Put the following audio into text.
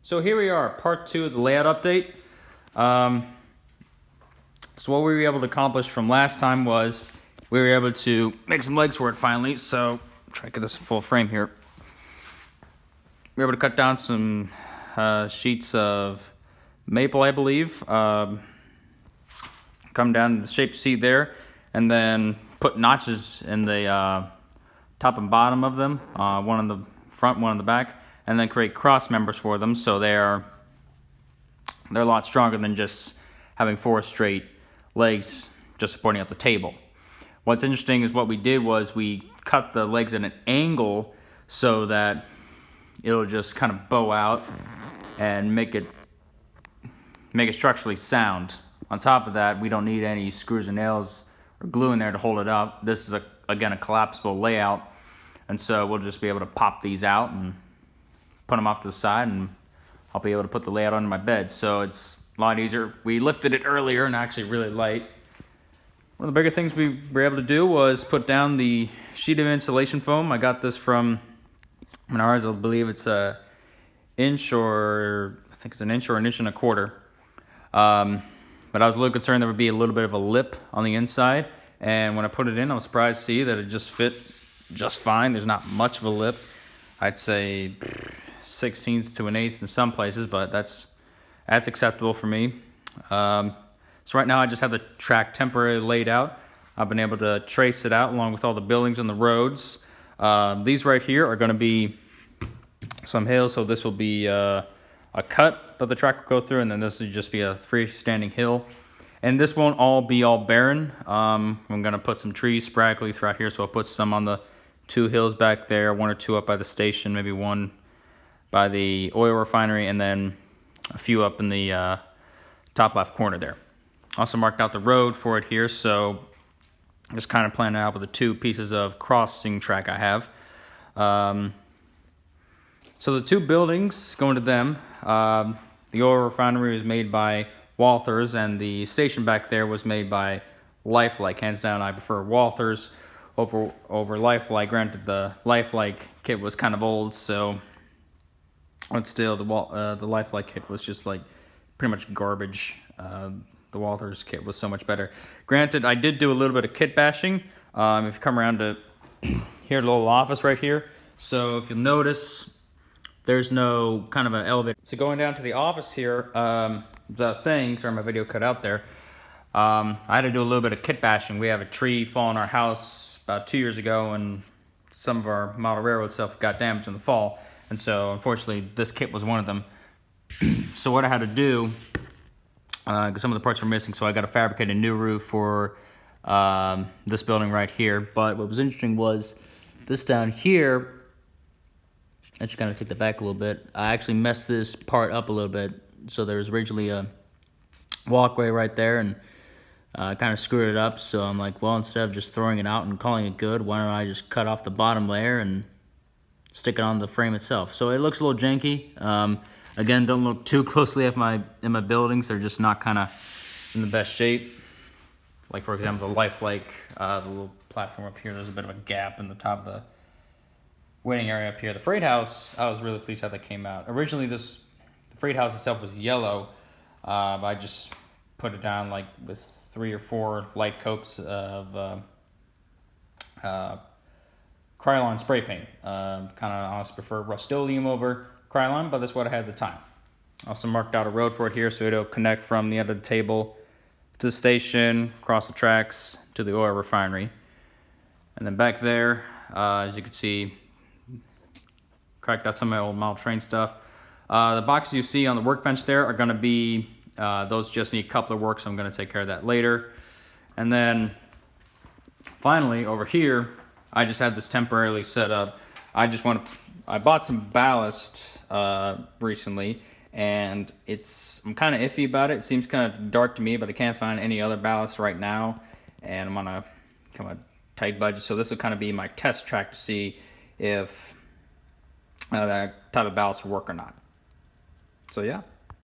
So here we are, part 2 of the layout update. So what we were able to accomplish from last time was we were able to make some legs for it finally. So try to get this in full frame here. We were able to cut down some sheets of maple, I believe. Come down the shape you see there, and then put notches in the top and bottom of them, one on the front, one on the back, and then create cross members for them, so they're a lot stronger than just having 4 straight legs just supporting up the table. What's interesting is what we did was we cut the legs at an angle so that it'll just kind of bow out and make it structurally sound. On top of that, we don't need any screws and nails or glue in there to hold it up. This is again a collapsible layout, and so we'll just be able to pop these out and put them off to the side, and I'll be able to put the layout under my bed. So it's a lot easier. We lifted it earlier and actually really light. One of the bigger things we were able to do was put down the sheet of insulation foam. I got this from Menards. I believe it's an inch or an inch and a quarter. But I was a little concerned there would be a little bit of a lip on the inside, and when I put it in, I was surprised to see that it just fit just fine. There's not much of a lip. I'd say 1/16 to 1/8 in some places, but that's acceptable for me. So right now I just have the track temporarily laid out. I've been able to trace it out along with all the buildings and the roads. These right here are going to be some hills, so this will be a cut that the track will go through, and then this will just be a freestanding hill. And this won't all be barren. I'm going to put some trees spraggly throughout here, so I'll put some on the 2 hills back there, 1 or 2 up by the station, maybe 1 by the oil refinery, and then a few up in the top left corner there. Also marked out the road for it here, so I'm just kind of planning out with the 2 pieces of crossing track I have. So the 2 buildings, going to them, the oil refinery was made by Walthers, and the station back there was made by Lifelike. Hands down, I prefer Walthers over Lifelike. Granted, the Lifelike kit was kind of old, so but still, the Lifelike kit was just like pretty much garbage. The Walthers kit was so much better. Granted, I did do a little bit of kit bashing. If you come around to here, the little office right here. So if you'll notice, there's no kind of an elevator. So going down to the office here, as I was saying, sorry my video cut out there, I had to do a little bit of kit bashing. We have a tree fall in our house about 2 years ago, and some of our model railroad stuff got damaged in the fall. And so unfortunately this kit was one of them. So what I had to do, because some of the parts were missing, so I got to fabricate a new roof for this building right here. But what was interesting was this down here, I just kind of take that back a little bit. I actually messed this part up a little bit. So there was originally a walkway right there, and I kind of screwed it up. So I'm like, well, instead of just throwing it out and calling it good, why don't I just cut off the bottom layer and stick it on the frame itself. So it looks a little janky. Again, don't look too closely at my buildings. They're just not kind of in the best shape. Like for example, the Lifelike, the little platform up here, there's a bit of a gap in the top of the waiting area up here. The freight house, I was really pleased how that came out. Originally, the freight house itself was yellow. I just put it down like with 3 or 4 light coats of Krylon spray paint. Kind of honestly prefer Rust-Oleum over Krylon, but that's what I had at the time. Also marked out a road for it here, so it'll connect from the end of the table to the station, across the tracks to the oil refinery. And then back there, as you can see, cracked out some of my old model train stuff. The boxes you see on the workbench there are going to be, those just need coupler work, so I'm going to take care of that later. And then finally over here, I just have this temporarily set up. I bought some ballast recently, and I'm kind of iffy about it. It seems kind of dark to me, but I can't find any other ballast right now, and I'm on a kind of tight budget, so this will kind of be my test track to see if that type of ballast will work or not. So yeah.